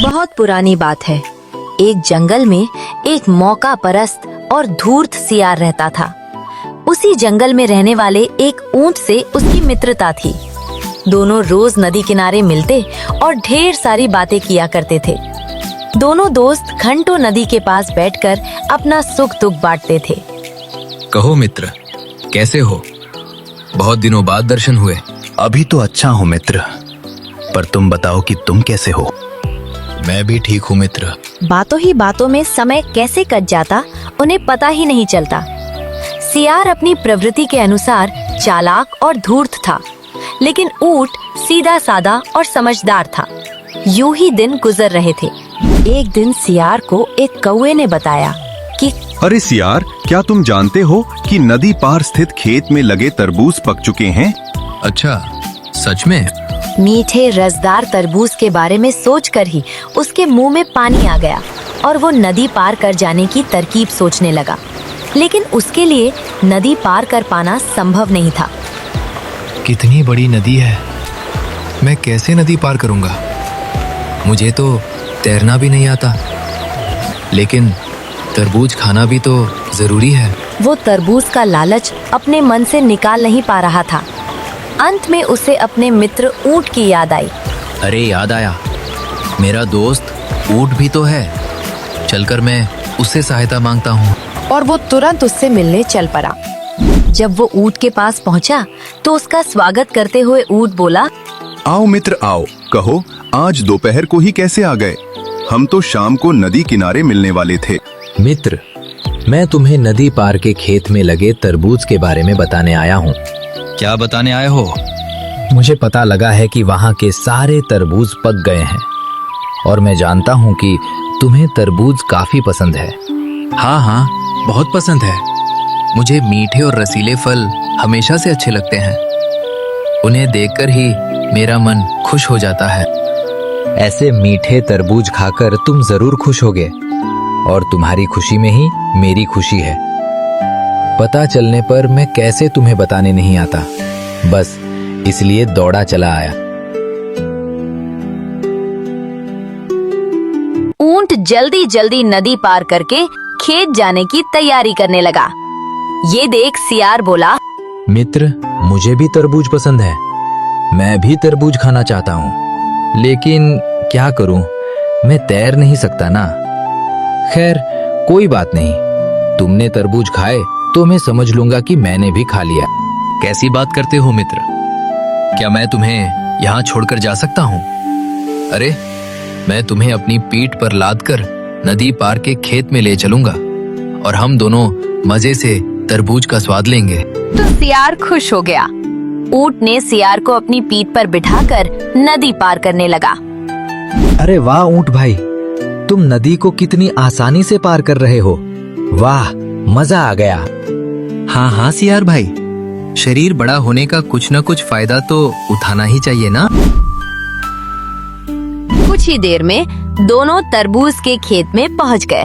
बहुत पुरानी बात है। एक जंगल में एक मौका परस्त और धूर्त सियार रहता था। उसी जंगल में रहने वाले एक ऊंट से उसकी मित्रता थी। दोनों रोज नदी किनारे मिलते और ढेर सारी बातें किया करते थे। दोनों दोस्त घंटों नदी के पास बैठकर अपना सुख दुख बांटते थे। कहो मित्र, कैसे हो? बहुत दिनों बाद दर्शन हुए। अभी तो अच्छा हूँ मित्र, पर तुम बताओ कि तुम कैसे हो? मैं भी ठीक हूँ मित्र। बातों ही बातों में समय कैसे कट जाता उन्हें पता ही नहीं चलता। सियार अपनी प्रवृत्ति के अनुसार चालाक और धूर्त था, लेकिन ऊंट सीधा साधा और समझदार था। यूं ही दिन गुजर रहे थे। एक दिन सियार को एक कौवे ने बताया कि अरे सियार, क्या तुम जानते हो कि नदी पार स्थित खेत में लगे तरबूज पक चुके हैं? अच्छा, सच में? मीठे रसदार तरबूज के बारे में सोचकर ही उसके मुंह में पानी आ गया और वो नदी पार कर जाने की तरकीब सोचने लगा। लेकिन उसके लिए नदी पार कर पाना संभव नहीं था। कितनी बड़ी नदी है, मैं कैसे नदी पार करूंगा? मुझे तो तैरना भी नहीं आता, लेकिन तरबूज खाना भी तो जरूरी है। वो तरबूज का लालच अपने मन से निकाल नहीं पा रहा था। अंत में उसे अपने मित्र ऊंट की याद आई। अरे याद आया, मेरा दोस्त ऊंट भी तो है। चलकर मैं उससे सहायता मांगता हूँ। और वो तुरंत उससे मिलने चल पड़ा। जब वो ऊंट के पास पहुंचा तो उसका स्वागत करते हुए ऊंट बोला, आओ मित्र आओ, कहो आज दोपहर को ही कैसे आ गए? हम तो शाम को नदी किनारे मिलने वाले थे। मित्र, मैं तुम्हें नदी पार के खेत में लगे तरबूज के बारे में बताने आया हूँ। क्या बताने आए हो? मुझे पता लगा है कि वहाँ के सारे तरबूज पक गए हैं और मैं जानता हूँ कि तुम्हें तरबूज काफी पसंद है। हाँ हाँ, बहुत पसंद है। मुझे मीठे और रसीले फल हमेशा से अच्छे लगते हैं। उन्हें देखकर ही मेरा मन खुश हो जाता है। ऐसे मीठे तरबूज खाकर तुम जरूर खुश होगे और तुम्हारी खुशी में ही मेरी खुशी है। पता चलने पर मैं कैसे तुम्हें बताने नहीं आता, बस इसलिए दौड़ा चला आया। ऊंट जल्दी जल्दी नदी पार करके खेत जाने की तैयारी करने लगा। ये देख सियार बोला, मित्र, मुझे भी तरबूज पसंद है। मैं भी तरबूज खाना चाहता हूँ, लेकिन क्या करूँ, मैं तैर नहीं सकता ना। खैर कोई बात नहीं, तुमने तरबूज खाए तो मैं समझ लूंगा कि मैंने भी खा लिया। कैसी बात करते हो मित्र? क्या मैं तुम्हें यहाँ छोड़कर जा सकता हूँ? अरे, मैं तुम्हें अपनी पीठ पर लादकर नदी पार के खेत में ले चलूंगा और हम दोनों मजे से तरबूज का स्वाद लेंगे। तो सियार खुश हो गया। ऊंट ने सियार को अपनी पीठ पर बिठाकर नदी पार करने लगा। अरे वाह ऊंट भाई, तुम नदी को कितनी आसानी से पार कर रहे हो। वाह, मजा आ गया। हाँ हाँ सियार भाई, शरीर बड़ा होने का कुछ न कुछ फायदा तो उठाना ही चाहिए ना। कुछ ही देर में दोनों तरबूज के खेत में पहुंच गए।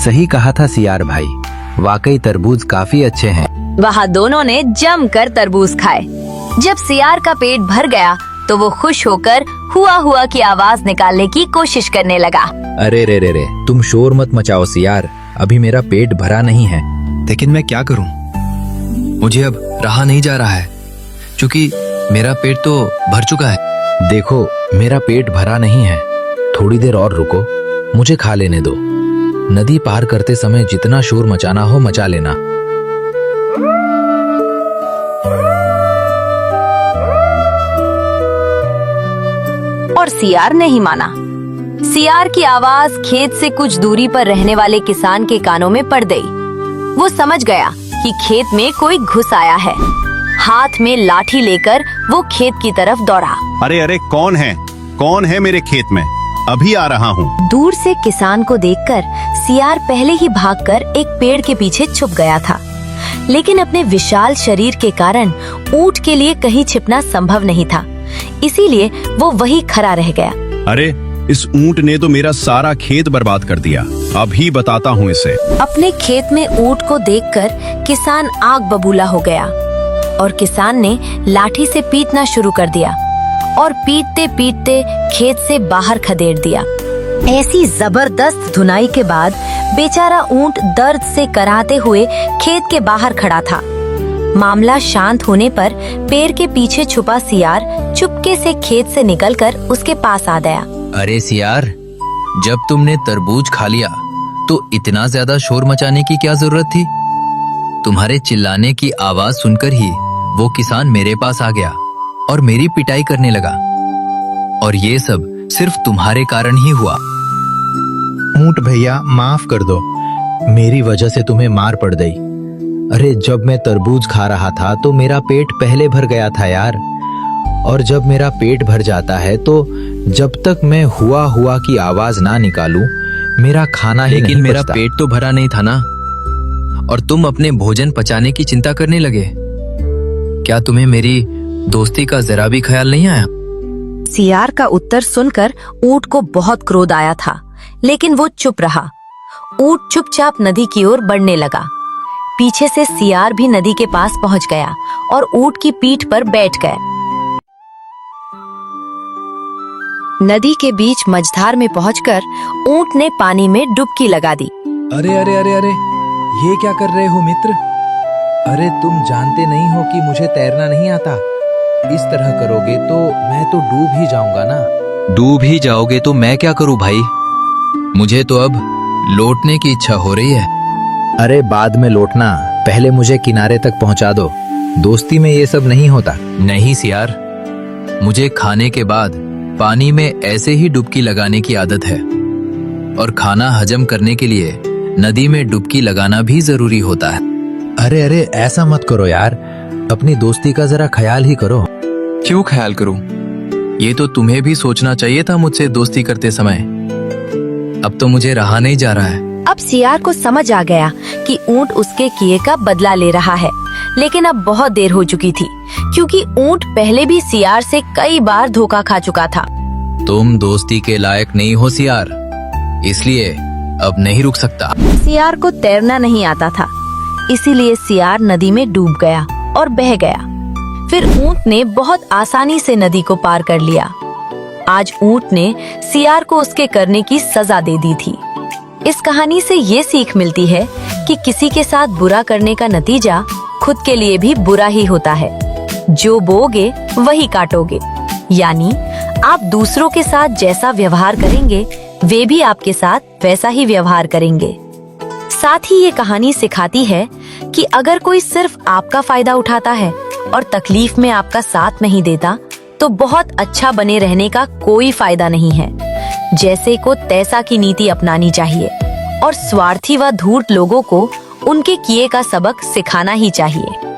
सही कहा था सियार भाई, वाकई तरबूज काफी अच्छे हैं। वहाँ दोनों ने जमकर तरबूज खाए। जब सियार का पेट भर गया तो वो खुश होकर हुआ हुआ की आवाज निकालने की कोशिश करने लगा। अरे रे रे रे, तुम शोर मत मचाओ सियार, अभी मेरा पेट भरा नहीं है। लेकिन मैं क्या करूं? मुझे अब रहा नहीं जा रहा है, क्योंकि मेरा पेट तो भर चुका है। देखो, मेरा पेट भरा नहीं है, थोड़ी देर और रुको, मुझे खा लेने दो। नदी पार करते समय जितना शोर मचाना हो मचा लेना। और सियार नहीं माना। सियार की आवाज खेत से कुछ दूरी पर रहने वाले किसान के कानों में पड़ गई। वो समझ गया कि खेत में कोई घुस आया है। हाथ में लाठी लेकर वो खेत की तरफ दौड़ा। अरे अरे, कौन है मेरे खेत में? अभी आ रहा हूँ। दूर से किसान को देखकर सियार पहले ही भागकर एक पेड़ के पीछे छुप गया था। लेकिन अपने विशाल शरीर के कारण ऊंट के लिए कहीं छिपना संभव नहीं था, इसीलिए वो वही खड़ा रह गया। अरे, इस ऊंट ने तो मेरा सारा खेत बर्बाद कर दिया। अभी बताता हूँ इसे। अपने खेत में ऊंट को देखकर किसान आग बबूला हो गया और किसान ने लाठी से पीटना शुरू कर दिया और पीटते पीटते खेत से बाहर खदेड़ दिया। ऐसी जबरदस्त धुनाई के बाद बेचारा ऊंट दर्द से कराहते हुए खेत के बाहर खड़ा था। मामला शांत होने पर पेड़ के पीछे छुपा सियार चुपके से खेत से निकलकर उसके पास आ गया। अरे सियार, जब तुमने तरबूज खा लिया तो इतना ज्यादा शोर मचाने की क्या जरूरत थी? तुम्हारे चिल्लाने की आवाज सुनकर ही वो किसान मेरे पास आ गया और मेरी पिटाई करने लगा, और ये सब सिर्फ तुम्हारे कारण ही हुआ। ऊंट भैया माफ कर दो, मेरी वजह से तुम्हें मार पड़ गई। अरे जब मैं तरबूज खा रहा था तो मेरा पेट पहले भर गया था यार, और जब मेरा पेट भर जाता है तो जब तक मैं हुआ हुआ की आवाज ना निकालूं मेरा खाना ही लेकिन नहीं मेरा पचता। पेट तो भरा नहीं था ना, और तुम अपने भोजन पचाने की चिंता करने लगे। क्या तुम्हें मेरी दोस्ती का जरा भी ख्याल नहीं आया? सियार का उत्तर सुनकर ऊंट को बहुत क्रोध आया था, लेकिन वो चुप रहा। ऊंट चुपचाप नदी की ओर बढ़ने लगा। पीछे से सियार भी नदी के पास पहुंच गया और ऊंट की पीठ पर बैठ गया। नदी के बीच मझधार में पहुंचकर ऊंट ने पानी में डुबकी लगा दी। अरे अरे अरे अरे, ये क्या कर रहे हो मित्र? अरे तुम जानते नहीं हो कि मुझे तैरना नहीं आता। इस तरह करोगे तो मैं तो डूब ही जाऊंगा ना। डूब ही जाओगे तो मैं क्या करूं भाई? मुझे तो अब लौटने की इच्छा हो रही है। अरे बाद में लौटना, पहले मुझे किनारे तक पहुंचा दो। दोस्ती में ये सब नहीं होता। नहीं सियार, मुझे खाने के बाद पानी में ऐसे ही डुबकी लगाने की आदत है, और खाना हजम करने के लिए नदी में डुबकी लगाना भी जरूरी होता है। अरे अरे ऐसा मत करो यार, अपनी दोस्ती का जरा ख्याल ही करो। क्यों ख्याल करूं? ये तो तुम्हें भी सोचना चाहिए था मुझसे दोस्ती करते समय। अब तो मुझे रहा नहीं जा रहा है। अब सियार को समझ आ गया कि ऊंट उसके किए का बदला ले रहा है, लेकिन अब बहुत देर हो चुकी थी, क्योंकि ऊंट पहले भी सियार से कई बार धोखा खा चुका था। तुम दोस्ती के लायक नहीं हो सियार, इसलिए अब नहीं रुक सकता। सियार को तैरना नहीं आता था, इसीलिए सियार नदी में डूब गया और बह गया। फिर ऊंट ने बहुत आसानी से नदी को पार कर लिया। आज ऊंट ने सियार को उसके करने की सजा दे दी थी। इस कहानी से ये सीख मिलती है कि किसी के साथ बुरा करने का नतीजा खुद के लिए भी बुरा ही होता है। जो बोगे वही काटोगे, यानी आप दूसरों के साथ जैसा व्यवहार करेंगे वे भी आपके साथ वैसा ही व्यवहार करेंगे। साथ ही ये कहानी सिखाती है कि अगर कोई सिर्फ आपका फायदा उठाता है और तकलीफ में आपका साथ नहीं देता, तो बहुत अच्छा बने रहने का कोई फायदा नहीं है। जैसे को तैसा की नीति अपनानी चाहिए और स्वार्थी व धूर्त लोगों को उनके किए का सबक सिखाना ही चाहिए।